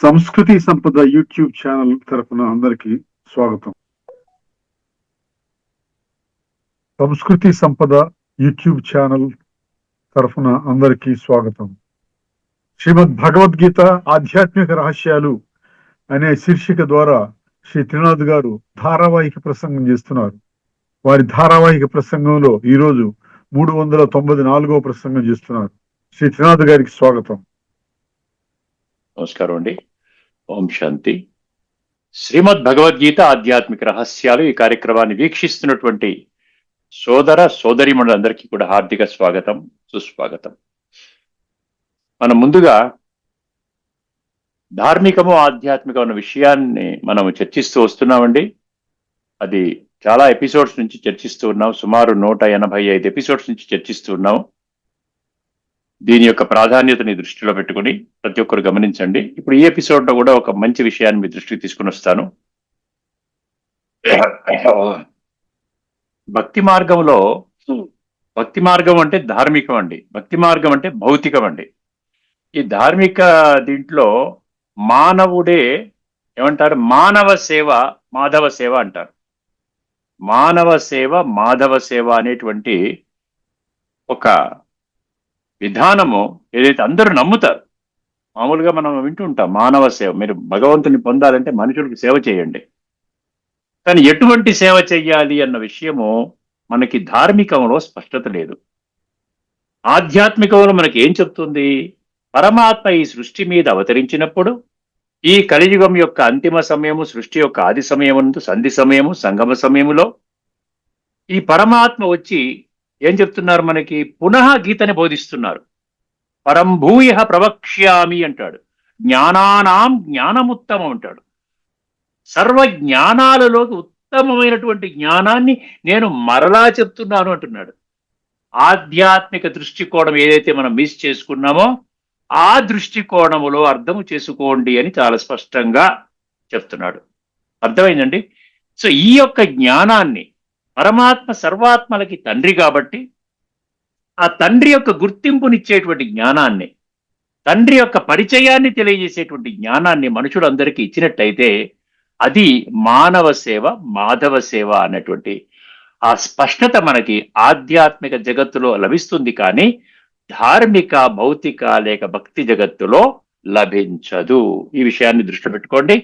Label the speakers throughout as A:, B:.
A: సంస్కృతి సంపద YouTube channel తరపున అందరికీ స్వాగతం. సంస్కృతి సంపద యూట్యూబ్ ఛానల్ తరఫున అందరికీ స్వాగతం. శ్రీమద్ భగవద్గీత ఆధ్యాత్మిక రహస్యాలు అనే శీర్షిక ద్వారా శ్రీ త్రినాథ్ గారు ధారావాహిక ప్రసంగం చేస్తున్నారు. వారి ధారావాహిక ప్రసంగంలో ఈరోజు 394వ ప్రసంగం చేస్తున్నారు. శ్రీ త్రినాథ్ గారికి స్వాగతం.
B: నమస్కారం అండి. ఓం శాంతి. శ్రీమద్ భగవద్గీత ఆధ్యాత్మిక రహస్యాలు ఈ కార్యక్రమాన్ని వీక్షిస్తున్నటువంటి సోదర సోదరీమణులందరికీ కూడా హార్దిక స్వాగతం, సుస్వాగతం. మనం ముందుగా ధార్మికము ఆధ్యాత్మికం అన్న విషయాన్ని మనం చర్చిస్తూ వస్తున్నామండి. అది చాలా ఎపిసోడ్స్ నుంచి చర్చిస్తూ ఉన్నాం. సుమారు 185 ఎపిసోడ్స్ నుంచి చర్చిస్తూ ఉన్నాం. దీని యొక్క ప్రాధాన్యతని దృష్టిలో పెట్టుకుని ప్రతి ఒక్కరు గమనించండి. ఇప్పుడు ఈ ఎపిసోడ్లో కూడా ఒక మంచి విషయాన్ని మీ దృష్టికి తీసుకుని వస్తాను. భక్తి మార్గంలో, భక్తి మార్గం అంటే ధార్మికం అండి, భక్తి మార్గం అంటే భౌతికం అండి. ఈ ధార్మిక దీంట్లో మానవుడే ఏమంటారు, మానవ సేవ మాధవ సేవ అంటారు. మానవ సేవ మాధవ సేవ అనేటువంటి ఒక విధానము ఏదైతే అందరూ నమ్ముతారు. మామూలుగా మనం వింటూ ఉంటాం మానవ సేవ, మీరు భగవంతుని పొందాలంటే మనుషులకు సేవ చేయండి. కానీ ఎటువంటి సేవ చెయ్యాలి అన్న విషయము మనకి ధార్మికంలో స్పష్టత లేదు. ఆధ్యాత్మికంలో మనకి ఏం చెప్తుంది? పరమాత్మ ఈ సృష్టి మీద అవతరించినప్పుడు, ఈ కలియుగం యొక్క అంతిమ సమయము, సృష్టి యొక్క ఆది సమయము, సంధి సమయము, సంగమ సమయములో ఈ పరమాత్మ వచ్చి ఏం చెప్తున్నారు? మనకి పునః గీతని బోధిస్తున్నారు. పరంభూయ ప్రవక్ష్యామి అంటాడు. జ్ఞానానాం జ్ఞానముత్తమం అంటాడు. సర్వ జ్ఞానాలలోకి ఉత్తమమైనటువంటి జ్ఞానాన్ని నేను మరలా చెప్తున్నాను అంటున్నాడు. ఆధ్యాత్మిక దృష్టికోణం ఏదైతే మనం మిస్ చేసుకున్నామో ఆ దృష్టికోణములో అర్థము చేసుకోండి అని చాలా స్పష్టంగా చెప్తున్నాడు. అర్థమైందండి? సో ఈ యొక్క జ్ఞానాన్ని, పరమాత్మ సర్వాత్మలకి తండ్రి కాబట్టి ఆ తండ్రి యొక్క గుర్తింపునిచ్చేటువంటి జ్ఞానాన్ని, తండ్రి యొక్క పరిచయాన్ని తెలియజేసేటువంటి జ్ఞానాన్ని మనుషులందరికీ ఇచ్చినట్టయితే అది మానవ సేవ మాధవ సేవ అన్నటువంటి ఆ స్పష్టత మనకి ఆధ్యాత్మిక జగత్తులో లభిస్తుంది. కానీ ధార్మిక, భౌతిక లేక భక్తి జగత్తులో లభించదు. ఈ విషయాన్ని దృష్టి పెట్టుకోండి.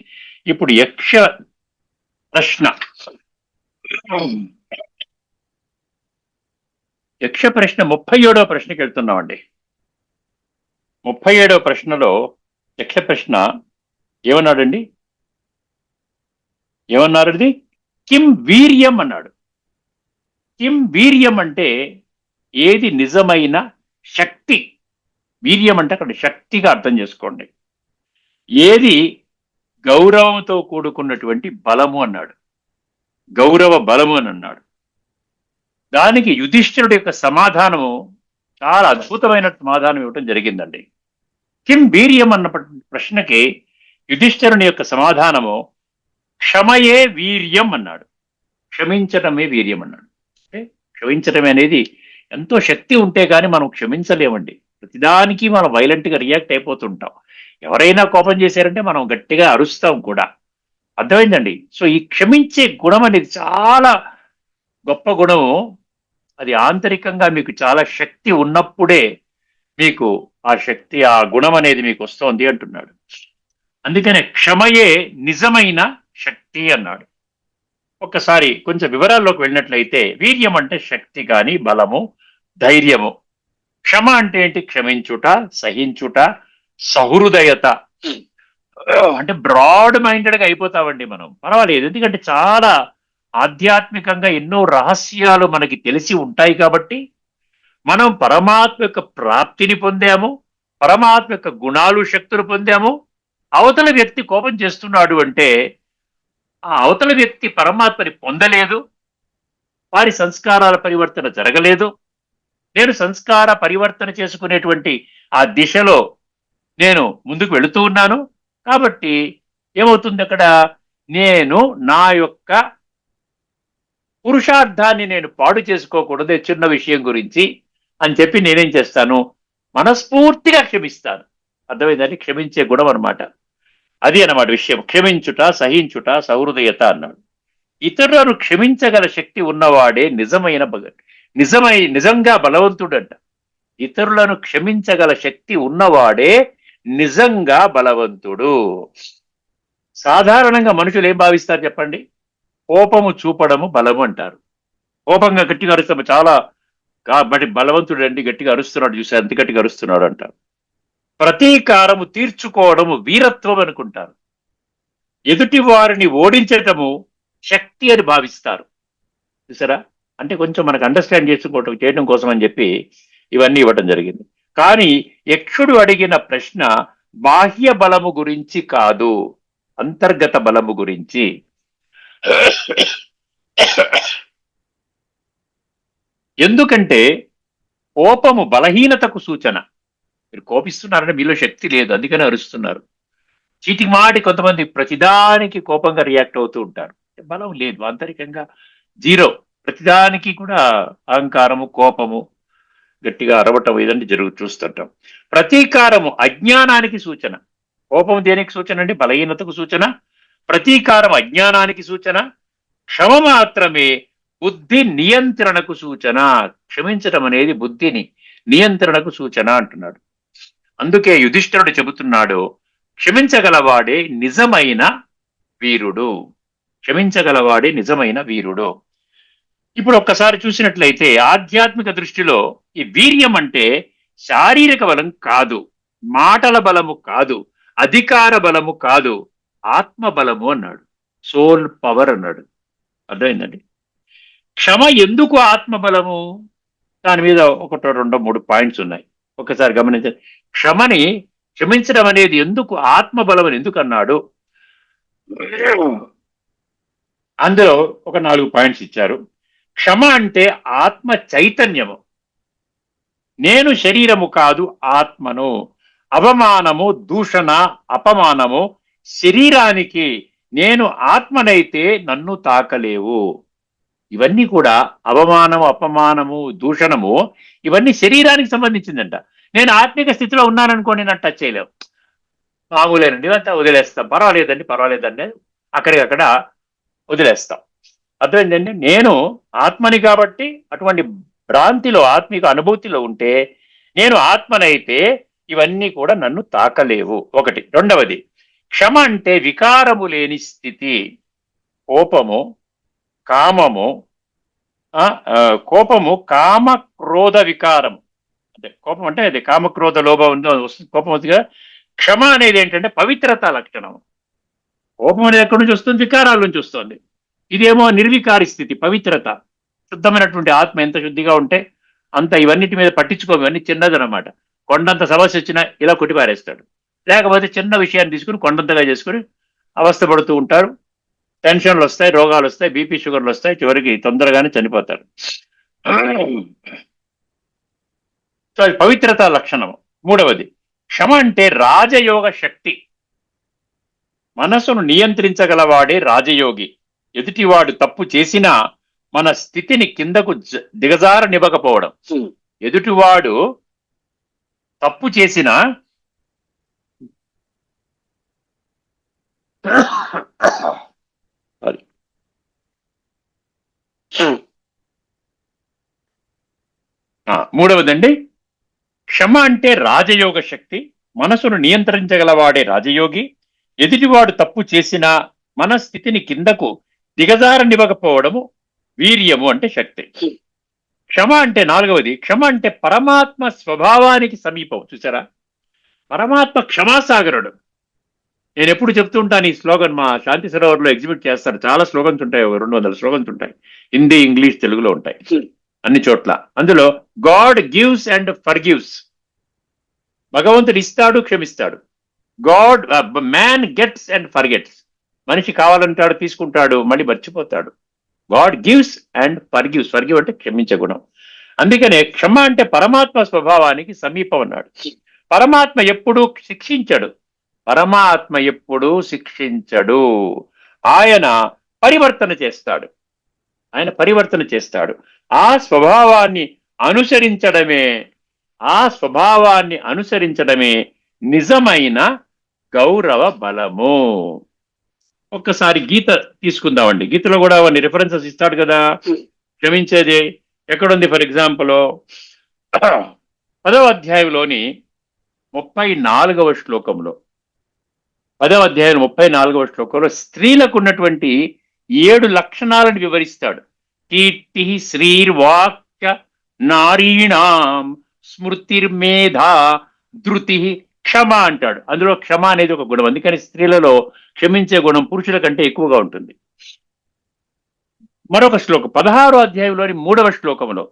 B: ఇప్పుడు యక్ష ప్రశ్న 37వ ప్రశ్నకి వెళ్తున్నామండి. 37వ ప్రశ్నలో యక్ష ప్రశ్న ఏమన్నాడండి? ఏమన్నారది? కిం వీర్యం అన్నాడు. కిం వీర్యం అంటే ఏది నిజమైన శక్తి? వీర్యం అంటే అక్కడ శక్తిగా అర్థం చేసుకోండి. ఏది గౌరవంతో కూడుకున్నటువంటి బలము అన్నాడు. గౌరవ బలము అని అన్నాడు. దానికి యుధిష్ఠిరుడి యొక్క సమాధానము చాలా అద్భుతమైన సమాధానం ఇవ్వటం జరిగిందండి. కిం వీర్యం అన్న ప్రశ్నకి యుధిష్ఠిరుని యొక్క సమాధానము క్షమయే వీర్యం అన్నాడు. క్షమించటమే వీర్యం అన్నాడు. అంటే క్షమించటం అనేది ఎంతో శక్తి ఉంటే కానీ మనం క్షమించలేమండి. ప్రతిదానికి మనం వైలెంట్గా రియాక్ట్ అయిపోతుంటాం. ఎవరైనా కోపం చేశారంటే మనం గట్టిగా అరుస్తాం కూడా. అర్థమైందండి? సో ఈ క్షమించే గుణం అనేది చాలా గొప్ప గుణము. అది ఆంతరికంగా మీకు చాలా శక్తి ఉన్నప్పుడే మీకు ఆ శక్తి, ఆ గుణం అనేది మీకు వస్తోంది అంటున్నాడు. అందుకనే క్షమయే నిజమైన శక్తి అన్నాడు. ఒక్కసారి కొంచెం వివరాల్లోకి వెళ్ళినట్లయితే వీర్యం అంటే శక్తి కానీ బలము, ధైర్యము. క్షమ అంటే ఏంటి? క్షమించుట, సహించుట, సహృదయత. అంటే బ్రాడ్ మైండెడ్గా అయిపోతామండి మనం. పర్వాలేదు, ఎందుకంటే చాలా ఆధ్యాత్మికంగా ఎన్నో రహస్యాలు మనకి తెలిసి ఉంటాయి కాబట్టి మనం పరమాత్మ యొక్క ప్రాప్తిని పొందాము, పరమాత్మ యొక్క గుణాలు, శక్తులు పొందాము. అవతల వ్యక్తి కోపం చేస్తున్నాడు అంటే ఆ అవతల వ్యక్తి పరమాత్మని పొందలేదు, వారి సంస్కారాల పరివర్తన జరగలేదు. నేను సంస్కార పరివర్తన చేసుకునేటువంటి ఆ దిశలో నేను ముందుకు వెళుతూ ఉన్నాను. కాబట్టి ఏమవుతుంది అక్కడ? నేను నా యొక్క పురుషార్థాన్ని నేను పాడు చేసుకోకూడదు చిన్న విషయం గురించి అని చెప్పి నేనేం చేస్తాను? మనస్ఫూర్తిగా క్షమిస్తాను. అర్థమైందని క్షమించే గుణం అనమాట. అది అన్నమాట విషయం. క్షమించుట, సహించుట, సహృదయత అన్నాడు. ఇతరులను క్షమించగల శక్తి ఉన్నవాడే నిజంగా బలవంతుడంట. ఇతరులను క్షమించగల శక్తి ఉన్నవాడే నిజంగా బలవంతుడు. సాధారణంగా మనుషులు ఏం భావిస్తారు చెప్పండి? కోపము చూపడము బలము అంటారు. కోపంగా గట్టిగా అరుస్తాము, చాలా బట్టి బలవంతుడు అండి, గట్టిగా అరుస్తున్నాడు, చూసి అంత గట్టిగా అరుస్తున్నాడు అంటారు. ప్రతీకారము తీర్చుకోవడము వీరత్వం అనుకుంటారు. ఎదుటి వారిని ఓడించటము శక్తి అని భావిస్తారు. చూసారా? అంటే కొంచెం మనకు అండర్స్టాండ్ చేయడం కోసం అని చెప్పి ఇవన్నీ ఇవ్వటం జరిగింది. కానీ యక్షుడు అడిగిన ప్రశ్న బాహ్య బలము గురించి కాదు, అంతర్గత బలము గురించి. ఎందుకంటే కోపము బలహీనతకు సూచన. మీరు కోపిస్తున్నారంటే మీలో శక్తి లేదు, అందుకనే అరుస్తున్నారు. చీటికి మాటి కొంతమంది ప్రతిదానికి కోపంగా రియాక్ట్ అవుతూ ఉంటారు. బలం లేదు, ఆంతరికంగా జీరో. ప్రతిదానికి కూడా అహంకారము, కోపము, గట్టిగా అరవటం ఇదంతా చూస్తుంటాం. ప్రతీకారము అజ్ఞానానికి సూచన. కోపం దేనికి సూచన అండి? బలహీనతకు సూచన. ప్రతీకారం అజ్ఞానానికి సూచన. క్షమ మాత్రమే బుద్ధి నియంత్రణకు సూచన. క్షమించడం అనేది బుద్ధిని నియంత్రణకు సూచన అంటున్నాడు. అందుకే యుధిష్ఠిరుడు చెబుతున్నాడు, క్షమించగలవాడే నిజమైన వీరుడు. క్షమించగలవాడే నిజమైన వీరుడు. ఇప్పుడు ఒక్కసారి చూసినట్లయితే ఆధ్యాత్మిక దృష్టిలో ఈ వీర్యం అంటే శారీరక బలం కాదు, మాటల బలము కాదు, అధికార బలము కాదు, ఆత్మ బలము అన్నాడు. సోల్ పవర్ అన్నాడు. అర్థమైందండి? క్షమ ఎందుకు ఆత్మ బలము? దాని మీద ఒకటో రెండో మూడు పాయింట్స్ ఉన్నాయి, ఒకసారి గమనించండి. క్షమించడం అనేది ఎందుకు ఆత్మ బలం అని ఎందుకు అన్నాడు? అందులో ఒక 4 పాయింట్స్ ఇచ్చారు. క్షమ అంటే ఆత్మ చైతన్యము. నేను శరీరము కాదు, ఆత్మను. అవమానము, దూషణ, అపమానము శరీరానికి. నేను ఆత్మనైతే నన్ను తాకలేవు. ఇవన్నీ కూడా అవమానము, అపమానము, దూషణము ఇవన్నీ శరీరానికి సంబంధించిందంట. నేను ఆత్మిక స్థితిలో ఉన్నాననుకోండి, నన్ను టచ్ చేయలేవు, మామూలేనండి, ఇదంతా వదిలేస్తాం, పర్వాలేదండి అక్కడికక్కడ వదిలేస్తాం. అర్థమైందండి? నేను ఆత్మని కాబట్టి అటువంటి భ్రాంతిలో, ఆత్మిక అనుభూతిలో ఉంటే, నేను ఆత్మనైతే ఇవన్నీ కూడా నన్ను తాకలేవు. ఒకటి. రెండవది, క్షమ అంటే వికారము లేని స్థితి. కోపము, కామము, కామ క్రోధ వికారం. అంటే కోపం అంటే అది కామక్రోధ లోభ కోపం వస్తుందిగా. క్షమ అనేది ఏంటంటే పవిత్రత లక్షణం. కోపం అనేది ఎక్కడి నుంచి వస్తుంది? వికారాల నుంచి వస్తుంది. ఇదేమో నిర్వికారి స్థితి, పవిత్రత. శుద్ధమైనటువంటి ఆత్మ ఎంత శుద్ధిగా ఉంటే అంత ఇవన్నిటి మీద పట్టించుకోము. ఇవన్నీ చిన్నదనమాట. కొండంత సమస్య వచ్చినా ఇలా కొట్టిపారేస్తాడు. లేకపోతే చిన్న విషయాన్ని తీసుకుని కొండంతగా చేసుకుని అవస్థపడుతూ ఉంటారు. టెన్షన్లు వస్తాయి, రోగాలు వస్తాయి, బీపీ షుగర్లు వస్తాయి, చివరికి తొందరగానే చనిపోతారు. సో అది పవిత్రత లక్షణము. మూడవది, క్షమ అంటే రాజయోగ శక్తి. మనసును నియంత్రించగలవాడే రాజయోగి. ఎదుటివాడు తప్పు చేసినా మన స్థితిని కిందకు దిగజారనివ్వకపోవడం. ఎదుటివాడు తప్పు చేసినా మూడవదండి, క్షమ అంటే రాజయోగ శక్తి. మనసును నియంత్రించగలవాడే రాజయోగి. ఎదుటివాడు తప్పు చేసినా మన స్థితిని కిందకు దిగజారనివ్వకపోవడము వీర్యము అంటే శక్తి. క్షమ అంటే నాలుగవది, క్షమ అంటే పరమాత్మ స్వభావానికి సమీపం. చూసారా? పరమాత్మ క్షమాసాగరుడు. నేను ఎప్పుడు చెప్తూ ఉంటాను ఈ స్లోగన్. మా శాంతి సరోవర్లో ఎగ్జిబిట్ చేస్తారు. చాలా స్లోగన్స్ ఉంటాయి, 200 స్లోగన్స్ ఉంటాయి. హిందీ, ఇంగ్లీష్, తెలుగులో ఉంటాయి అన్ని చోట్ల. అందులో గాడ్ గివ్స్ అండ్ ఫర్గివ్స్. భగవంతుడు ఇస్తాడు, క్షమిస్తాడు. Man gets and forgets. మనిషి కావాలంటాడు, తీసుకుంటాడు, మళ్ళీ మర్చిపోతాడు. God gives and forgives. Forgive అంటే క్షమించే గుణం. అందుకనే క్షమ అంటే పరమాత్మ స్వభావానికి సమీపం అన్నాడు. పరమాత్మ ఎప్పుడూ శిక్షించడు. ఆయన పరివర్తన చేస్తాడు. ఆ స్వభావాన్ని అనుసరించడమే నిజమైన గౌరవ బలము. ఒక్కసారి గీత తీసుకుందామండి. గీతలో కూడా అవన్నీ రిఫరెన్సెస్ ఇస్తాడు కదా. క్షమించేది ఎక్కడుంది? ఫర్ ఎగ్జాంపుల్ 10వ అధ్యాయంలోని 34వ శ్లోకంలో, 10వ అధ్యాయం 34వ శ్లోకంలో స్త్రీలకు ఉన్నటువంటి 7 లక్షణాలను వివరిస్తాడు. కీర్తి శ్రీర్వాక్య నారీణాం స్మృతిర్మేధ ధృతి క్షమ అంటాడు. అందులో క్షమ అనేది ఒక గుణం. అందుకని స్త్రీలలో క్షమించే గుణం పురుషుల కంటే ఎక్కువగా ఉంటుంది. మరొక శ్లోకం 16వ అధ్యాయంలోని 3వ శ్లోకంలో,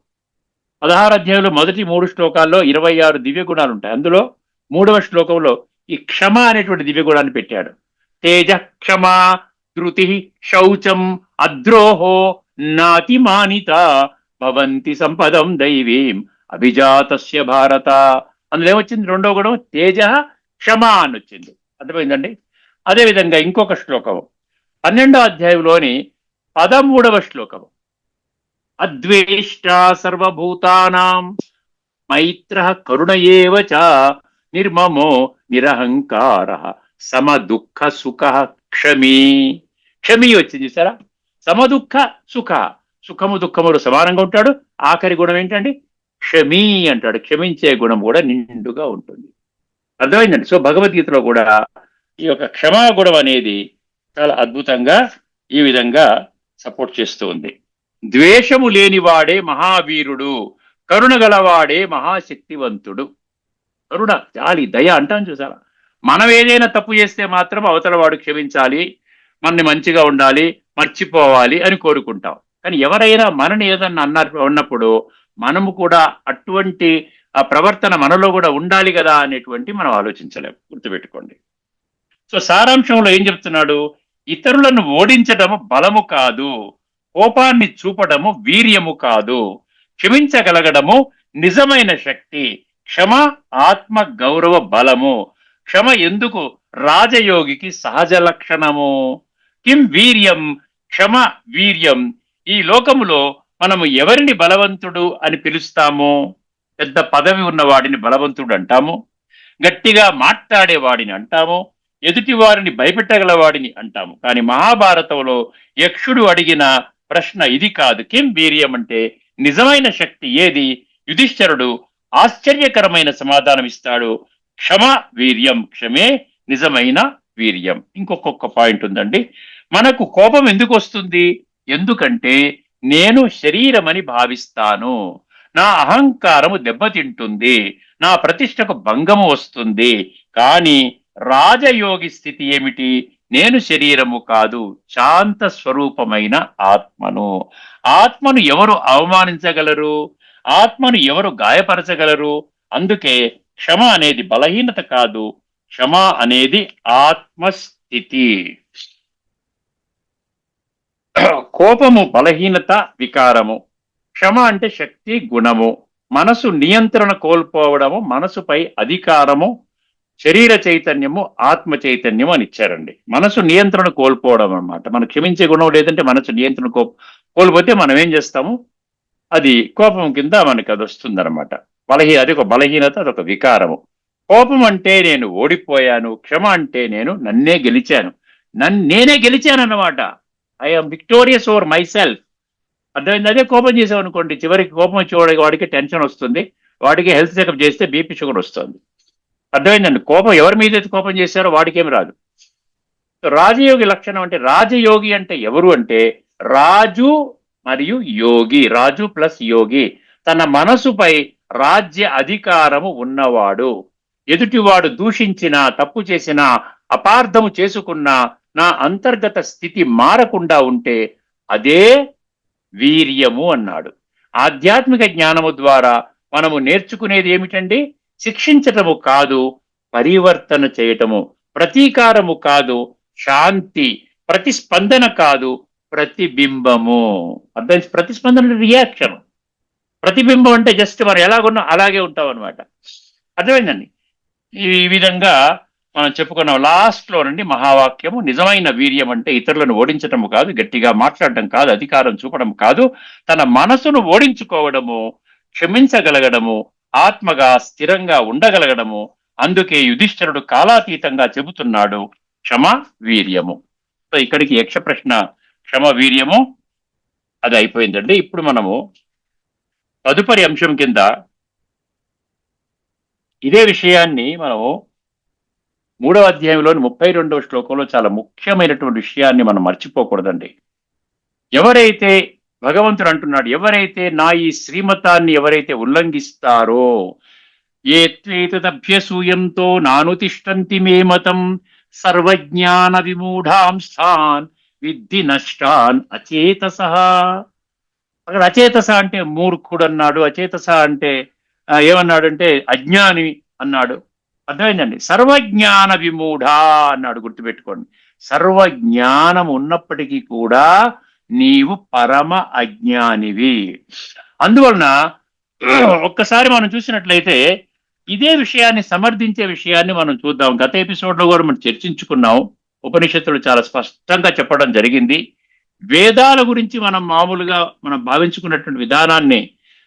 B: 16 అధ్యాయంలో మొదటి 3 శ్లోకాల్లో 26 దివ్య గుణాలు ఉంటాయి. అందులో 3వ శ్లోకంలో ఈ క్షమ అనేటువంటి దివ్య గుణాన్ని పెట్టాడు. తేజ క్షమ ధృతి శౌచం అద్రోహో నాతిమానిత భవంతి సంపదం దైవీం అభిజాతస్య భారత. అందులో ఏమొచ్చింది? 2వ గుణం తేజ క్షమ అని వచ్చింది. అర్థమైందండి? అదేవిధంగా ఇంకొక శ్లోకం 12వ అధ్యాయంలోని 13వ శ్లోకం, అద్వేష్ట సర్వభూతానాం మైత్ర కరుణ ఏవ చ నిర్మమో నిరహంకార సమ దుఃఖ సుఖ క్షమీ. క్షమీ వచ్చింది సరా. సమదుఃఖ సుఖ, సుఖము దుఃఖములు సమానంగా ఉంటాడు. ఆఖరి గుణం ఏంటండి? క్షమీ అంటాడు. క్షమించే గుణం కూడా నిండుగా ఉంటుంది. అర్థమైందండి? సో భగవద్గీతలో కూడా ఈ యొక్క క్షమా గుణం అనేది చాలా అద్భుతంగా ఈ విధంగా సపోర్ట్ చేస్తూ ఉంది. ద్వేషము లేనివాడే మహావీరుడు, కరుణ గలవాడే మహాశక్తివంతుడు. కరుణ, జాలి, దయ అంటాం చూసారా. మనం ఏదైనా తప్పు చేస్తే మాత్రం అవతల వాడు క్షమించాలి, మనని మంచిగా ఉండాలి, మర్చిపోవాలి అని కోరుకుంటాం. కానీ ఎవరైనా మనని ఏదన్నా ఉన్నప్పుడు మనము కూడా అటువంటి ఆ ప్రవర్తన మనలో కూడా ఉండాలి కదా అనేటువంటి మనం ఆలోచించలేము. గుర్తుపెట్టుకోండి. సో సారాంశంలో ఏం చెప్తున్నాడు? ఇతరులను ఓడించడము బలము కాదు, కోపాన్ని చూపడము వీర్యము కాదు, క్షమించగలగడము నిజమైన శక్తి, క్షమ ఆత్మ గౌరవ బలము. క్షమ ఎందుకు రాజయోగికి సహజ లక్షణము. కిం వీర్యం, క్షమ వీర్యం. ఈ లోకములో మనము ఎవరిని బలవంతుడు అని పిలుస్తాము? పెద్ద పదవి ఉన్నవాడిని బలవంతుడు అంటాము, గట్టిగా మాట్లాడేవాడిని అంటాము, ఎదుటి వారిని భయపెట్టగలవాడిని అంటాము. కానీ మహాభారతంలో యక్షుడు అడిగిన ప్రశ్న ఇది కాదు. కిం వీర్యం అంటే నిజమైన శక్తి ఏది? యుధిష్ఠరుడు ఆశ్చర్యకరమైన సమాధానం ఇస్తాడు. క్షమ వీర్యం, క్షమే నిజమైన వీర్యం. ఇంకొక పాయింట్ ఉందండి. మనకు కోపం ఎందుకు వస్తుంది? ఎందుకంటే నేను శరీరమని భావిస్తాను, నా అహంకారము దెబ్బతింటుంది, నా ప్రతిష్టకు భంగము వస్తుంది. కానీ రాజయోగి స్థితి ఏమిటి? నేను శరీరము కాదు, శాంత స్వరూపమైన ఆత్మను. ఆత్మను ఎవరు అవమానించగలరు? ఆత్మను ఎవరు గాయపరచగలరు? అందుకే క్షమ అనేది బలహీనత కాదు, క్షమ అనేది ఆత్మస్థితి. కోపము బలహీనత, వికారము. క్షమ అంటే శక్తి, గుణము. మనసు నియంత్రణ కోల్పోవడము, మనసుపై అధికారము, శరీర చైతన్యము, ఆత్మ చైతన్యము అని ఇచ్చారండి. మనసు నియంత్రణ కోల్పోవడం అన్నమాట. మనం క్షమించే గుణం లేదంటే మనసు నియంత్రణ కోల్పోతే మనం ఏం చేస్తాము? అది కోపం కింద మనకి అది వస్తుందన్నమాట. అది ఒక బలహీనత, అదొక వికారము. కోపం అంటే నేను ఓడిపోయాను, క్షమ అంటే నేను నన్నే గెలిచాను, నేనే గెలిచాను అన్నమాట. I'm victorious over my self. అర్థమైంది? అదే కోపం చేసాం అనుకోండి, చివరికి కోపం వచ్చే వాడికి టెన్షన్ వస్తుంది, వాడికి హెల్త్ చెకప్ చేస్తే బీపీ షుగర్ వస్తుంది. అర్థమైందండి? కోపం ఎవరి మీద అయితే కోపం చేశారో వాడికేమి రాదు. రాజయోగి లక్షణం అంటే, రాజయోగి అంటే ఎవరు అంటే రాజు మరియు యోగి, రాజు ప్లస్ యోగి. తన మనసుపై రాజ్య అధికారము ఉన్నవాడు. ఎదుటివాడు దూషించినా, తప్పు చేసినా, అపార్థము చేసుకున్నా నా అంతర్గత స్థితి మారకుండా ఉంటే అదే వీర్యము అన్నాడు. ఆధ్యాత్మిక జ్ఞానము ద్వారా మనము నేర్చుకునేది ఏమిటండి? శిక్షించటము కాదు, పరివర్తన చేయటము. ప్రతీకారము కాదు, శాంతి. ప్రతిస్పందన కాదు, ప్రతిబింబము. అర్థం? ప్రతిస్పందన రియాక్షన్. ప్రతిబింబం అంటే జస్ట్ మనం ఎలాగున్నా అలాగే ఉంటాం అనమాట. అర్థమైందండి? ఈ విధంగా మనం చెప్పుకున్నాం. లాస్ట్లో నుండి మహావాక్యము, నిజమైన వీర్యం అంటే ఇతరులను ఓడించటము కాదు, గట్టిగా మాట్లాడటం కాదు, అధికారం చూపడం కాదు, తన మనసును ఓడించుకోవడము, క్షమించగలగడము, ఆత్మగా స్థిరంగా ఉండగలగడము, అందుకే యుధిష్ఠిరుడు కాలాతీతంగా చెబుతున్నాడు క్షమ వీర్యము. సో ఇక్కడికి యక్ష ప్రశ్న క్షమ వీర్యము అది అయిపోయిందండి. ఇప్పుడు మనము తదుపరి అంశం కింద ఇదే విషయాన్ని మనము 3వ అధ్యాయంలోని 32వ శ్లోకంలో చాలా ముఖ్యమైనటువంటి విషయాన్ని మనం మర్చిపోకూడదండి. ఎవరైతే భగవంతుడు అంటున్నాడు, ఎవరైతే నా ఈ శ్రీమతాన్ని ఎవరైతే ఉల్లంఘిస్తారో, ఏ త్వేతదభ్యసూయంతో నానుతిష్టంతి మే మతం సర్వజ్ఞాన విమూఢాంస్థాన్ విద్ధి నష్టాన్ అచేతసః. అక్కడ అచేతస అంటే మూర్ఖుడు అన్నాడు, అచేతస అంటే ఏమన్నాడంటే అజ్ఞాని అన్నాడు. అర్థమైందండి. సర్వజ్ఞాన విమూఢ అన్నాడు, గుర్తుపెట్టుకోండి. సర్వజ్ఞానం ఉన్నప్పటికీ కూడా నీవు పరమ అజ్ఞానివి. అందువలన ఒక్కసారి మనం చూసినట్లయితే ఇదే విషయాన్ని సమర్థించే విషయాన్ని మనం చూద్దాం. గత ఎపిసోడ్లో కూడా మనం చర్చించుకున్నాం. ఉపనిషత్తులు చాలా స్పష్టంగా చెప్పడం జరిగింది. వేదాల గురించి మనం మామూలుగా మనం భావించుకున్నటువంటి విధానాన్ని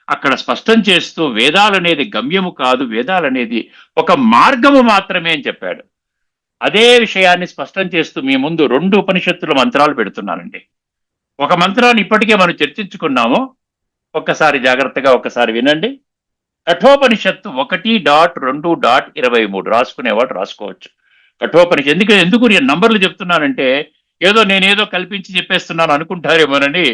B: అక్కడ స్పష్టం చేస్తూ వేదాలు అనేది గమ్యము కాదు, వేదాలు అనేది ఒక మార్గము మాత్రమే అని చెప్పాడు. అదే విషయాన్ని స్పష్టం చేస్తూ మీ ముందు 2 ఉపనిషత్తుల మంత్రాలు పెడుతున్నానండి. ఒక మంత్రాన్ని ఇప్పటికే మనం చర్చించుకున్నాము, ఒక్కసారి జాగ్రత్తగా ఒక్కసారి వినండి. కఠోపనిషత్తు 1.2.23 రాసుకునేవాడు రాసుకోవచ్చు. కఠోపనిషత్తు ఎందుకు నేను నంబర్లు చెప్తున్నానంటే ఏదో నేనేదో కల్పించి చెప్పేస్తున్నాను అనుకుంటారేమోనని.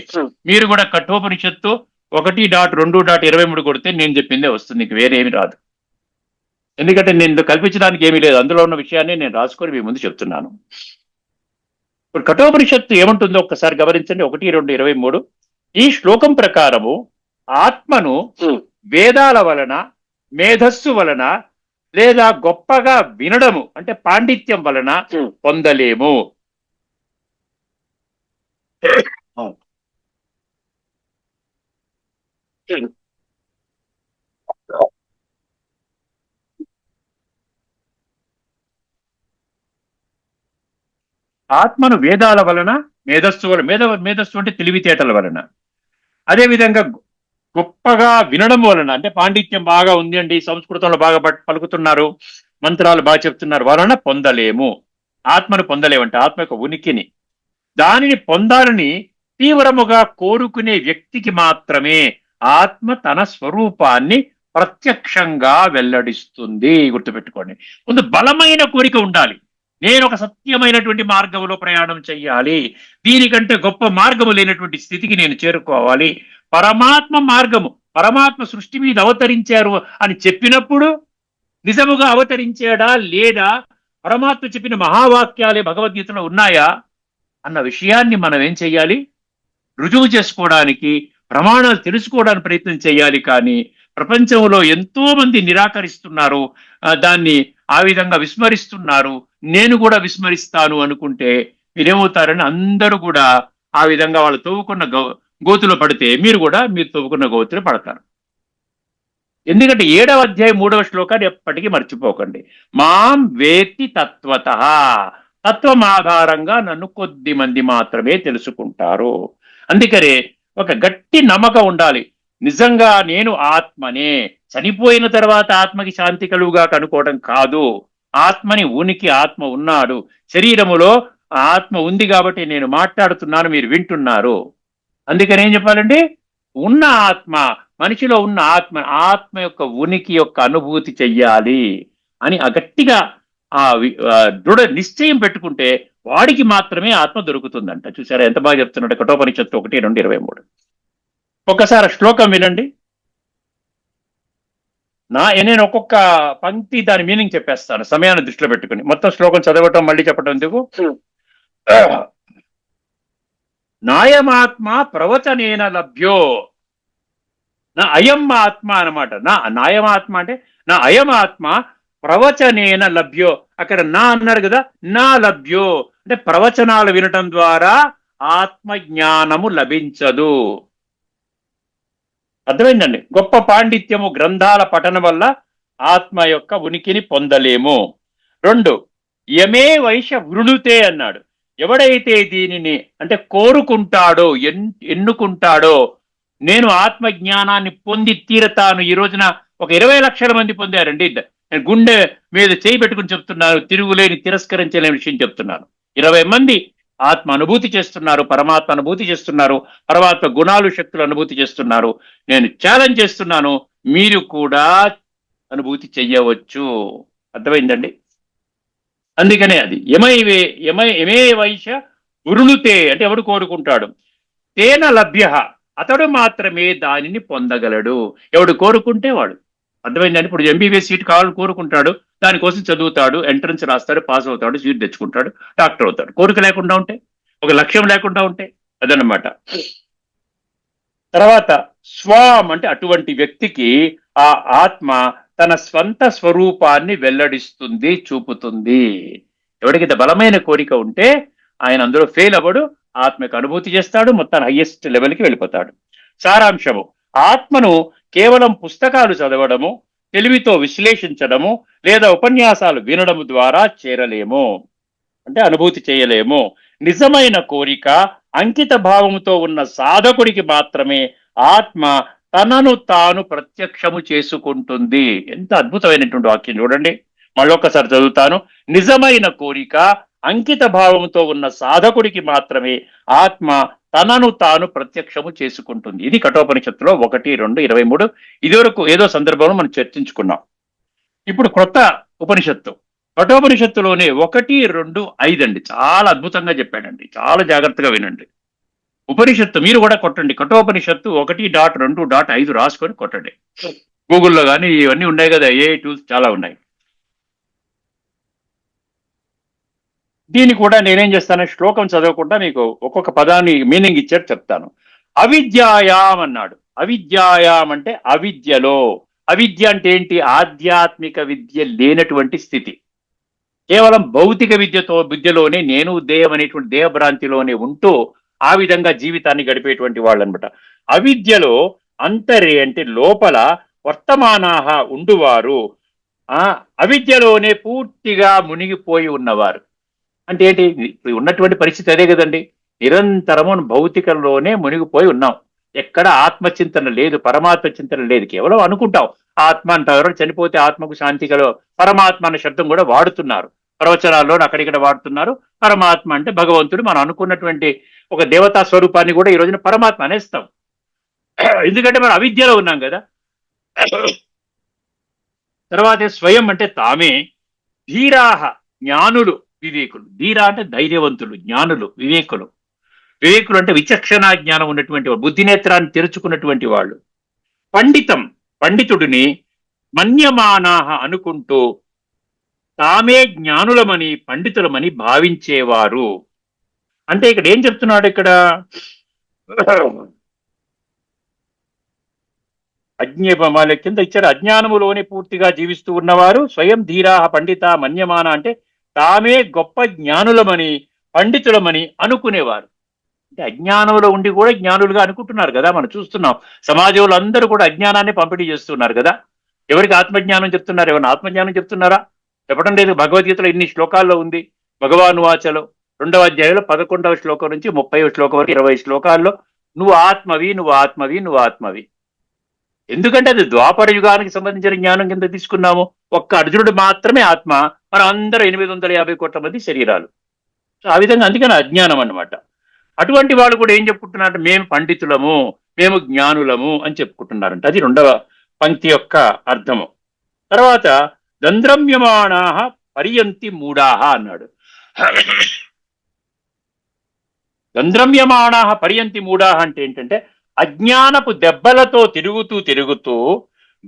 B: మీరు కూడా కఠోపనిషత్తు 1.2.23 కొడితే నేను చెప్పిందే వస్తుంది, ఇంక వేరేమి రాదు. ఎందుకంటే నేను కల్పించడానికి ఏమీ లేదు, అందులో ఉన్న విషయాన్ని నేను రాసుకొని మీ ముందు చెప్తున్నాను. ఇప్పుడు కఠోపనిషత్తు ఏముంటుందో ఒక్కసారి గమనించండి. 1.2.23 ఈ శ్లోకం ప్రకారము ఆత్మను వేదాల వలన, మేధస్సు వలన, లేదా గొప్పగా వినడము అంటే పాండిత్యం వలన పొందలేము. ఆత్మను వేదాల వలన, మేధస్సు వలన, మేధస్సు అంటే తెలివితేటల వలన, అదేవిధంగా గొప్పగా వినడం వలన అంటే పాండిత్యం బాగా ఉంది అండి, సంస్కృతంలో బాగా పలుకుతున్నారు, మంత్రాలు బాగా చెప్తున్నారు, వలన పొందలేము. ఆత్మను పొందలేమంటే ఆత్మ యొక్క ఉనికిని, దానిని పొందాలని తీవ్రముగా కోరుకునే వ్యక్తికి మాత్రమే ఆత్మ తన స్వరూపాన్ని ప్రత్యక్షంగా వెల్లడిస్తుంది. గుర్తుపెట్టుకోండి. ముందు బలమైన కోరిక ఉండాలి. నేను ఒక సత్యమైనటువంటి మార్గంలో ప్రయాణం చెయ్యాలి, దీనికంటే గొప్ప మార్గము లేనటువంటి స్థితికి నేను చేరుకోవాలి, పరమాత్మ మార్గము, పరమాత్మ సృష్టి మీద అవతరించారు అని చెప్పినప్పుడు నిజముగా అవతరించాడా లేదా, పరమాత్మ చెప్పిన మహావాక్యాలే భగవద్గీతలో ఉన్నాయా అన్న విషయాన్ని మనం ఏం చెయ్యాలి, రుజువు చేసుకోవడానికి, ప్రమాణాలు తెలుసుకోవడానికి ప్రయత్నం చేయాలి. కానీ ప్రపంచంలో ఎంతో మంది నిరాకరిస్తున్నారు, దాన్ని ఆ విధంగా విస్మరిస్తున్నారు, నేను కూడా విస్మరిస్తాను అనుకుంటే మీరేమవుతారని అందరూ కూడా ఆ విధంగా వాళ్ళు తవ్వుకున్న గోతులో పడితే మీరు కూడా మీరు తవ్వుకున్న గోతులు పడతారు. ఎందుకంటే 7వ అధ్యాయం 3వ శ్లోకాన్ని ఎప్పటికీ మర్చిపోకండి. మాం వేత్తి తత్వతః, తత్వం ఆధారంగా నన్ను కొద్ది మంది మాత్రమే తెలుసుకుంటారు. అందుకనే ఒక గట్టి నమ్మకం ఉండాలి. నిజంగా నేను ఆత్మనే, చనిపోయిన తర్వాత ఆత్మకి శాంతి కలుగుగా కనుకోవడం కాదు. ఆత్మని ఉనికి, ఆత్మ ఉన్నాడు, శరీరములో ఆత్మ ఉంది కాబట్టి నేను మాట్లాడుతున్నాను, మీరు వింటున్నారు. అందుకని ఏం చెప్పాలండి, ఉన్న ఆత్మ, మనిషిలో ఉన్న ఆత్మ, ఆత్మ యొక్క ఉనికి యొక్క అనుభూతి చెయ్యాలి అని గట్టిగా దృఢ నిశ్చయం పెట్టుకుంటే వాడికి మాత్రమే ఆత్మ దొరుకుతుందంట. చూసారా ఎంత బాగా చెప్తున్నాడు కఠోపనిషత్తు 1:2-23. ఒక్కసారి శ్లోకం వినండి. నేను ఒక్కొక్క పంక్తి దాని మీనింగ్ చెప్పేస్తాను సమయాన్ని దృష్టిలో పెట్టుకుని. మొత్తం శ్లోకం చదవటం మళ్ళీ చెప్పడం ఎందుకు. నాయమాత్మ ప్రవచనేన లభ్యో, నా అయం ఆత్మ అనమాట. నాయమాత్మ అంటే నా అయం ఆత్మ ప్రవచనేన లభ్యో. అక్కడ నా అన్నారు కదా, నా లభ్యో అంటే ప్రవచనాలు వినటం ద్వారా ఆత్మ జ్ఞానము లభించదు. అర్థమైందండి. గొప్ప పాండిత్యము, గ్రంథాల పఠనం వల్ల ఆత్మ యొక్క ఉనికిని పొందలేము. 2 యమే వైశ వృణుతే అన్నాడు. ఎవడైతే దీనిని అంటే కోరుకుంటాడో, ఎన్నుకుంటాడో, నేను ఆత్మ జ్ఞానాన్ని పొంది తీరతాను. ఈ రోజున ఒక 20 లక్షల మంది పొందారండి నేను గుండె మీద చేయి పెట్టుకుని చెప్తున్నాను, తిరుగులేని తిరస్కరించలేని విషయం చెప్తున్నాను. 20 మంది ఆత్మ అనుభూతి చేస్తున్నారు, పరమాత్మ అనుభూతి చేస్తున్నారు, పరమాత్మ గుణాలు శక్తులు అనుభూతి చేస్తున్నారు. నేను ఛాలెంజ్ చేస్తున్నాను, మీరు కూడా అనుభూతి చెయ్యవచ్చు. అర్థమైందండి? అందుకనే అది యమే వైశ ఉరుణుతే అంటే ఎవడు కోరుకుంటాడు, తేన లభ్య అతడు మాత్రమే దానిని పొందగలడు. ఎవడు కోరుకుంటే వాడు. అర్థమైందండి? ఇప్పుడు ఎంబీబీఎస్ సీట్ కావాలని కోరుకుంటాడు, దానికోసం చదువుతాడు, ఎంట్రన్స్ రాస్తాడు, పాస్ అవుతాడు, సీట్ తెచ్చుకుంటాడు, డాక్టర్ అవుతాడు. కోరిక లేకుండా ఉంటే, ఒక లక్ష్యం లేకుండా ఉంటే అదనమాట. తర్వాత స్వాం అంటే అటువంటి వ్యక్తికి ఆ ఆత్మ తన స్వంత స్వరూపాన్ని వెల్లడిస్తుంది, చూపుతుంది. ఎవరికి బలమైన కోరిక ఉంటే ఆయన అందులో ఫెయిల్ అవ్వడు, ఆత్మకు అనుభూతి చేస్తాడు, మొత్తం హైయెస్ట్ లెవెల్కి వెళ్ళిపోతాడు. సారాంశము, ఆత్మను కేవలం పుస్తకాలు చదవడము, తెలివితో విశ్లేషించడము లేదా ఉపన్యాసాలు వినడము ద్వారా చేరలేము, అంటే అనుభూతి చేయలేము. నిజమైన కోరిక, అంకిత భావంతో ఉన్న సాధకుడికి మాత్రమే ఆత్మ తనను తాను ప్రత్యక్షము చేసుకుంటుంది. ఎంత అద్భుతమైనటువంటి వాక్యం చూడండి. మళ్ళొక్కసారి చదువుతాను. నిజమైన కోరిక, అంకిత భావంతో ఉన్న సాధకుడికి మాత్రమే ఆత్మ తనను తాను ప్రత్యక్షము చేసుకుంటుంది. ఇది కఠోపనిషత్తులో 1, 2, 23. ఇదివరకు ఏదో సందర్భంలో మనం చర్చించుకున్నాం. ఇప్పుడు కొత్త ఉపనిషత్తు, కఠోపనిషత్తులోనే 1, 2, 5 అండి. చాలా అద్భుతంగా చెప్పాడండి, చాలా జాగ్రత్తగా వినండి. ఉపనిషత్తు మీరు కూడా కొట్టండి, కఠోపనిషత్తు 1.2.5 రాసుకొని కొట్టండి. గూగుల్లో కానీ ఇవన్నీ ఉన్నాయి కదా, ఏ టూల్స్ చాలా ఉన్నాయి. దీన్ని కూడా నేనేం చేస్తాను, శ్లోకం చదవకుండా మీకు ఒక్కొక్క పదాన్ని మీనింగ్ ఇచ్చారు చెప్తాను. అవిద్యాయాం అన్నాడు. అవిద్యాయాం అంటే అవిద్యలో. అవిద్య అంటే ఏంటి? ఆధ్యాత్మిక విద్య లేనటువంటి స్థితి. కేవలం భౌతిక విద్యలోనే నేను దేహం అనేటువంటి దేహభ్రాంతిలోనే ఉంటూ ఆ విధంగా జీవితాన్ని గడిపేటువంటి వాళ్ళు అనమాట. అవిద్యలో అంతరే అంటే లోపల వర్తమానాహ ఉండువారు, అవిద్యలోనే పూర్తిగా మునిగిపోయి ఉన్నవారు. అంటే ఏంటి? ఉన్నటువంటి పరిస్థితి అదే కదండి. నిరంతరము భౌతికంలోనే మునిగిపోయి ఉన్నాం. ఎక్కడ ఆత్మచింతన లేదు, పరమాత్మ చింతన లేదు. కేవలం అనుకుంటాం ఆత్మ అంటారు. ఎవరు చనిపోతే ఆత్మకు శాంతి కల పరమాత్మ అనే శబ్దం కూడా వాడుతున్నారు ప్రవచనాల్లో, అక్కడిక్కడ వాడుతున్నారు. పరమాత్మ అంటే భగవంతుడు. మనం అనుకున్నటువంటి ఒక దేవతా స్వరూపాన్ని కూడా ఈ రోజున పరమాత్మ అనేస్తాం. ఎందుకంటే మనం అవిద్యలో ఉన్నాం కదా. తర్వాత స్వయం అంటే తామే. ధీరాహ జ్ఞానులు, వివేకులు. ధీర అంటే ధైర్యవంతులు, జ్ఞానులు, వివేకులు. వివేకులు అంటే విచక్షణ జ్ఞానం ఉన్నటువంటి వాళ్ళు, బుద్ధినేత్రాన్ని తెరుచుకున్నటువంటి వాళ్ళు. పండితం, పండితుడిని. మన్యమానాహ అనుకుంటూ తామే జ్ఞానులమని పండితులమని భావించేవారు. అంటే ఇక్కడ ఏం చెప్తున్నాడు? ఇక్కడ అజ్ఞాన కింద ఇచ్చారు. అజ్ఞానములోనే పూర్తిగా జీవిస్తూ ఉన్నవారు. స్వయం ధీరాహ పండిత మన్యమాన అంటే తామే గొప్ప జ్ఞానులమని పండితులమని అనుకునేవారు. అంటే అజ్ఞానంలో ఉండి కూడా జ్ఞానులుగా అనుకుంటున్నారు కదా. మనం చూస్తున్నాం సమాజంలో అందరూ కూడా అజ్ఞానాన్ని పంపిణీ చేస్తున్నారు కదా. ఎవరికి ఆత్మజ్ఞానం చెప్తున్నారు? ఎవరైనా ఆత్మజ్ఞానం చెప్తున్నారా? చెప్పడం లేదు. భగవద్గీతలో ఇన్ని శ్లోకాల్లో ఉంది. భగవాను వాచలో 2వ అధ్యాయంలో 11వ శ్లోకం నుంచి 30వ శ్లోకం వరకు 20 శ్లోకాల్లో నువ్వు ఆత్మవి, నువ్వు ఆత్మవి, నువ్వు ఆత్మవి. ఎందుకంటే అది ద్వాపర యుగానికి సంబంధించిన జ్ఞానం కింద తీసుకున్నాము. ఒక్క అర్జునుడు మాత్రమే ఆత్మ, మనం అందరూ 850 కోట్ల మంది శరీరాలు. సో ఆ విధంగా అందుకని అజ్ఞానం అన్నమాట. అటువంటి వాళ్ళు కూడా ఏం చెప్పుకుంటున్నారంటే మేము పండితులము, మేము జ్ఞానులము అని చెప్పుకుంటున్నారంట. అది 2వ పంక్తి యొక్క అర్థము. తర్వాత దంద్రమ్యమాణాహ పర్యంతి మూఢాహ అన్నాడు. దంద్రమ్యమాణాహ పర్యంతి మూఢాహ అంటే ఏంటంటే అజ్ఞానపు దెబ్బలతో తిరుగుతూ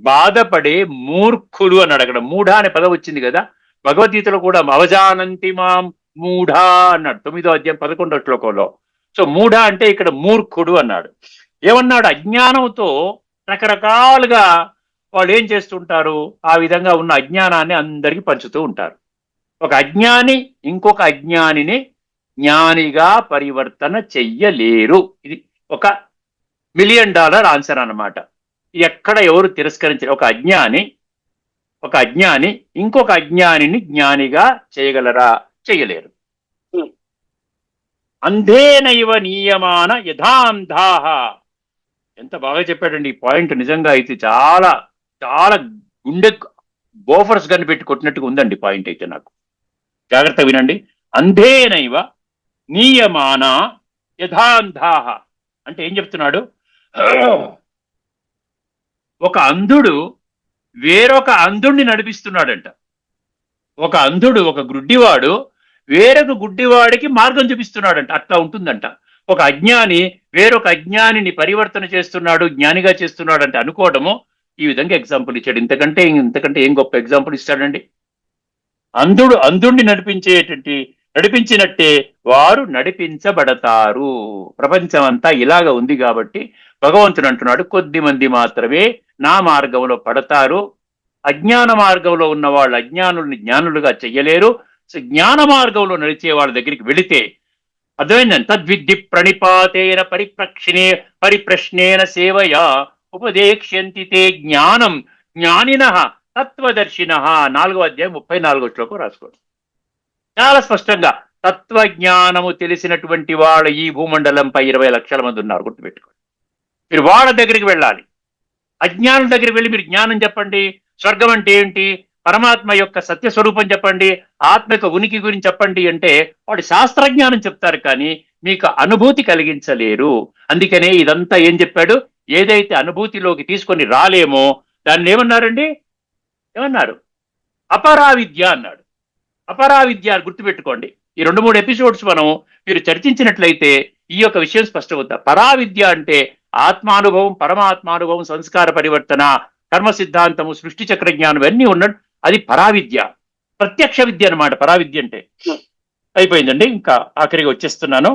B: బాధపడే మూర్ఖులు అన్నాడు. అక్కడ మూఢ అనే పదం వచ్చింది కదా. భగవద్గీతలో కూడా అవజానంతి మాం మూఢ అన్నాడు 9వ అధ్యాయం 11వ శ్లోకంలో. సో మూఢ అంటే ఇక్కడ మూర్ఖుడు అన్నాడు. ఏమన్నాడు? అజ్ఞానంతో రకరకాలుగా వాళ్ళు ఏం చేస్తుంటారు? ఆ విధంగా ఉన్న అజ్ఞానాన్ని అందరికీ పంచుతూ ఉంటారు. ఒక అజ్ఞాని ఇంకొక అజ్ఞానిని జ్ఞానిగా పరివర్తన చెయ్యలేరు. ఇది ఒక $1 మిలియన్ ఆన్సర్ అన్నమాట. ఎక్కడ ఎవరు తిరస్కరించారు? ఒక అజ్ఞాని ఇంకొక అజ్ఞానిని జ్ఞానిగా చేయగలరా? చేయలేరు. అంధేనైవ నియమాన యథాంధాహ. ఎంత బాగా చెప్పాడండి ఈ పాయింట్. నిజంగా ఇది చాలా చాలా గుండె బోఫర్స్ గన్ పెట్టి కొట్టినట్టుగా ఉందండి పాయింట్ అయితే నాకు. జాగ్రత్త వినండి. అంధేనైవ నీయమాన యథాంధాహ అంటే ఏం చెప్తున్నాడు? ఒక అంధుడు వేరొక అంధుడిని నడిపిస్తున్నాడంట. ఒక అంధుడు, ఒక గుడ్డివాడు వేరొక గుడ్డివాడికి మార్గం చూపిస్తున్నాడంట. అట్లా ఉంటుందంట. ఒక అజ్ఞాని వేరొక అజ్ఞానిని పరివర్తన చేస్తున్నాడు, జ్ఞానిగా చేస్తున్నాడు అంటే అనుకోవడము. ఈ విధంగా ఎగ్జాంపుల్ ఇచ్చాడు. ఇంతకంటే ఏం గొప్ప ఎగ్జాంపుల్ ఇస్తాడండి? అంధుడు అంధుణ్ణి నడిపించినట్టే వారు నడిపించబడతారు. ప్రపంచం అంతా ఇలాగ ఉంది కాబట్టి భగవంతుడు అంటున్నాడు, కొద్ది మంది మాత్రమే నా మార్గంలో పడతారు. అజ్ఞాన మార్గంలో ఉన్న వాళ్ళు అజ్ఞానుల్ని జ్ఞానులుగా చెయ్యలేరు. జ్ఞాన మార్గంలో నడిచే వాళ్ళ దగ్గరికి వెళితే అర్థమైందని తద్విద్ధి ప్రణిపాతేన పరిప్రశ్నేన సేవయా ఉపదేక్ష్యంతి తే జ్ఞానం జ్ఞానిన తత్వదర్శిన. 4వ అధ్యాయం 34వ శ్లోకం రాసుకోండి. చాలా స్పష్టంగా తత్వజ్ఞానము తెలిసినటువంటి వాళ్ళు ఈ భూమండలంపై 20 లక్షల మంది ఉన్నారు, గుర్తుపెట్టుకోండి. మీరు వాళ్ళ దగ్గరికి వెళ్ళాలి. అజ్ఞానుల దగ్గరికి వెళ్ళి మీరు జ్ఞానం చెప్పండి, స్వర్గం అంటే ఏంటి, పరమాత్మ యొక్క సత్యస్వరూపం చెప్పండి, ఆత్మ యొక్క ఉనికి గురించి చెప్పండి అంటే వాడు శాస్త్రజ్ఞానం చెప్తారు, కానీ మీకు అనుభూతి కలిగించలేరు. అందుకనే ఇదంతా ఏం చెప్పాడు? ఏదైతే అనుభూతిలోకి తీసుకొని రాలేమో దాన్ని ఏమన్నారు? అపరావిద్య అన్నాడు. అపరావిద్య గుర్తుపెట్టుకోండి. ఈ 2-3 ఎపిసోడ్స్ మీరు చర్చించినట్లయితే ఈ యొక్క విషయం స్పష్టమవుతుంది. పరావిద్య అంటే ఆత్మానుభవం, పరమాత్మానుభవం, సంస్కార పరివర్తన, కర్మ సిద్ధాంతము, సృష్టి చక్ర జ్ఞానం అన్నీ ఉన్నాడు. అది పరావిద్య, ప్రత్యక్ష విద్య అనమాట పరావిద్య అంటే. అయిపోయిందండి. ఇంకా ఆఖరిగా వచ్చేస్తున్నాను.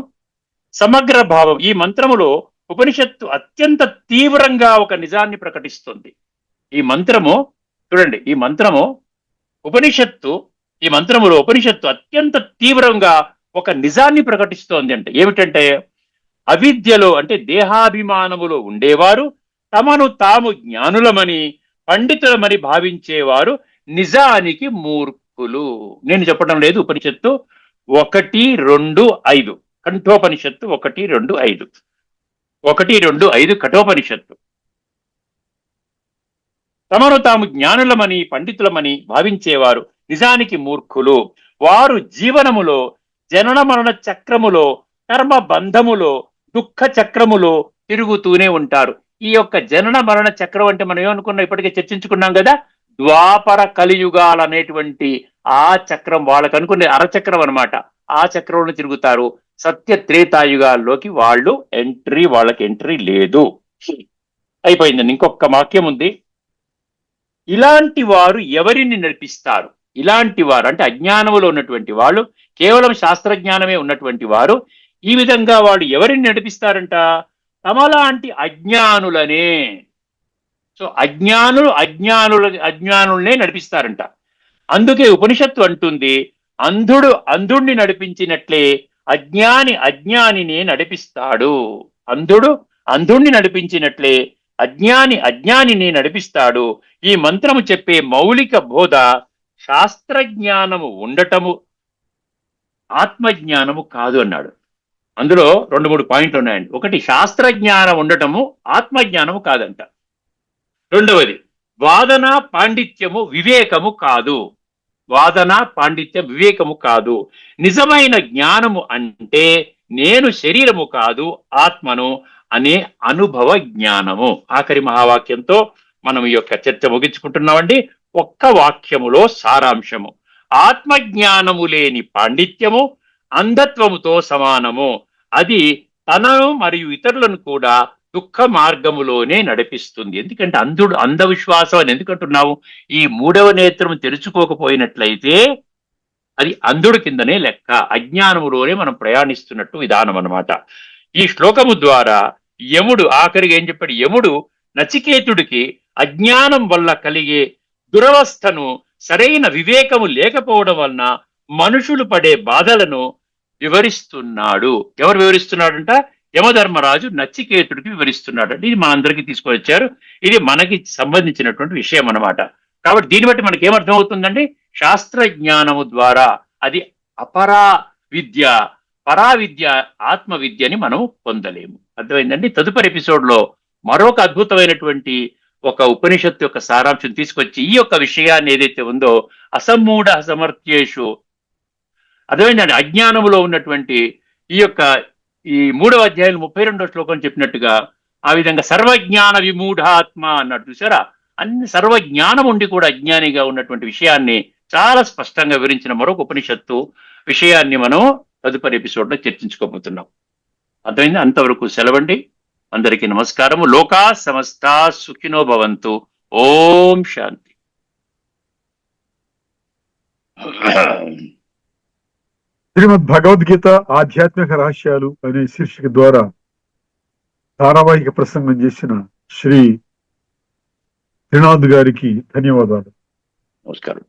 B: సమగ్ర భావం. ఈ మంత్రములో ఉపనిషత్తు అత్యంత తీవ్రంగా ఒక నిజాన్ని ప్రకటిస్తుంది. ఈ మంత్రము చూడండి, ఈ మంత్రములో ఉపనిషత్తు అత్యంత తీవ్రంగా ఒక నిజాన్ని ప్రకటిస్తోంది. అంటే ఏమిటంటే, అవిద్యలో అంటే దేహాభిమానములో ఉండేవారు తమను తాము జ్ఞానులమని, పండితులమని భావించేవారు నిజానికి మూర్ఖులు. నేను చెప్పడం లేదు. ఉపనిషత్తు 1-2-5 కంఠోపనిషత్తు 1-2-5 కఠోపనిషత్తు. తమను తాము జ్ఞానులమని, పండితులమని భావించేవారు నిజానికి మూర్ఖులు. వారు జీవనములో, జనన మరణ చక్రములో, కర్మ బంధములో, దుఃఖ చక్రములో తిరుగుతూనే ఉంటారు. ఈ యొక్క జనన మరణ చక్రం అంటే మనం ఏమనుకున్నాం, ఇప్పటికే చర్చించుకున్నాం కదా, ద్వాపర కలియుగాలు అనేటువంటి ఆ చక్రం వాళ్ళకు అనుకునే అరచక్రం అనమాట. ఆ చక్రంలో తిరుగుతారు. సత్య త్రేతాయుగాల్లోకి వాళ్ళకి ఎంట్రీ లేదు. అయిపోయిందండి. ఇంకొక వాక్యం ఉంది. ఇలాంటి వారు ఎవరిని నడిపిస్తారు? ఇలాంటి వారు అంటే అజ్ఞానములో ఉన్నటువంటి వాళ్ళు, కేవలం శాస్త్రజ్ఞానమే ఉన్నటువంటి వారు. ఈ విధంగా వాళ్ళు ఎవరిని నడిపిస్తారంట? తమలాంటి అజ్ఞానులనే. సో అజ్ఞానులనే నడిపిస్తారంట. అందుకే ఉపనిషత్తు అంటుంది, అంధుడిని నడిపించినట్లే అజ్ఞానినే నడిపిస్తాడు. అంధుడిని నడిపించినట్లే అజ్ఞానిని నడిపిస్తాడు. ఈ మంత్రము చెప్పే మౌలిక బోధ శాస్త్రజ్ఞానము ఉండటము ఆత్మజ్ఞానము కాదు అన్నాడు. అందులో 2-3 పాయింట్లు ఉన్నాయండి. ఒకటి, శాస్త్రజ్ఞానం ఉండటము ఆత్మజ్ఞానము కాదంట. రెండవది, వాదన పాండిత్యము వివేకము కాదు. నిజమైన జ్ఞానము అంటే నేను శరీరము కాదు ఆత్మను అనే అనుభవ జ్ఞానము. ఆఖరి మహావాక్యంతో మనం ఈ యొక్క చర్చ ముగించుకుంటున్నామండి. ఒక్క వాక్యములో సారాంశము: ఆత్మజ్ఞానము లేని పాండిత్యము అంధత్వముతో సమానము. అది తనను మరియు ఇతరులను కూడా దుఃఖ మార్గములోనే నడిపిస్తుంది. ఎందుకంటే అంధవిశ్వాసం అని ఎందుకంటున్నావు? ఈ 3వ నేత్రం తెరుచుకోకపోయినట్లయితే అది అంధుడి కిందనే లెక్క. అజ్ఞానములోనే మనం ప్రయాణిస్తున్నట్టు విధానం అన్నమాట. ఈ శ్లోకము ద్వారా ఆఖరిగా ఏం చెప్పాడు? యముడు నచికేతుడికి అజ్ఞానం వల్ల కలిగే దురవస్థను, సరైన వివేకము లేకపోవడం వలన మనుషులు పడే బాధలను వివరిస్తున్నాడు. ఎవరు వివరిస్తున్నాడంట? యమధర్మరాజు నచికేతుడికి వివరిస్తున్నాడు. ఇది మనందరికీ తీసుకొని వచ్చారు. ఇది మనకి సంబంధించినటువంటి విషయం అన్నమాట. కాబట్టి దీన్ని బట్టి మనకి ఏమర్థం అవుతుందండి? శాస్త్ర జ్ఞానము ద్వారా అది పరావిద్య ఆత్మ విద్యని మనం పొందలేము. అర్థమైందండి? తదుపరి ఎపిసోడ్ లో మరొక అద్భుతమైనటువంటి ఒక ఉపనిషత్తు యొక్క సారాంశం తీసుకొచ్చి ఈ యొక్క విషయాన్ని ఏదైతే ఉందో అసమ్మూఢ అసమర్థ్యేషు, అదేంటంటే అజ్ఞానములో ఉన్నటువంటి ఈ యొక్క ఈ 3వ అధ్యాయం 32వ శ్లోకం చెప్పినట్టుగా ఆ విధంగా సర్వజ్ఞాన విమూఢాత్మ అన్నాడు చూసారా. అన్ని సర్వజ్ఞానం ఉండి కూడా అజ్ఞానిగా ఉన్నటువంటి విషయాన్ని చాలా స్పష్టంగా వివరించిన మరొక ఉపనిషత్తు విషయాన్ని మనం తదుపరి ఎపిసోడ్ లో చర్చించుకోబోతున్నాం. అర్థమైంది? అంతవరకు సెలవండి. అందరికీ నమస్కారము. లోకా సమస్తా సుఖినో భవంతు. ఓం శాంతి.
A: శ్రీమద్ భగవద్గీత ఆధ్యాత్మిక రహస్యాలు అనే శీర్షిక ద్వారా ధారావాహిక ప్రసంగం చేసిన శ్రీ త్రినాథ్ గారికి ధన్యవాదాలు.
B: నమస్కారం.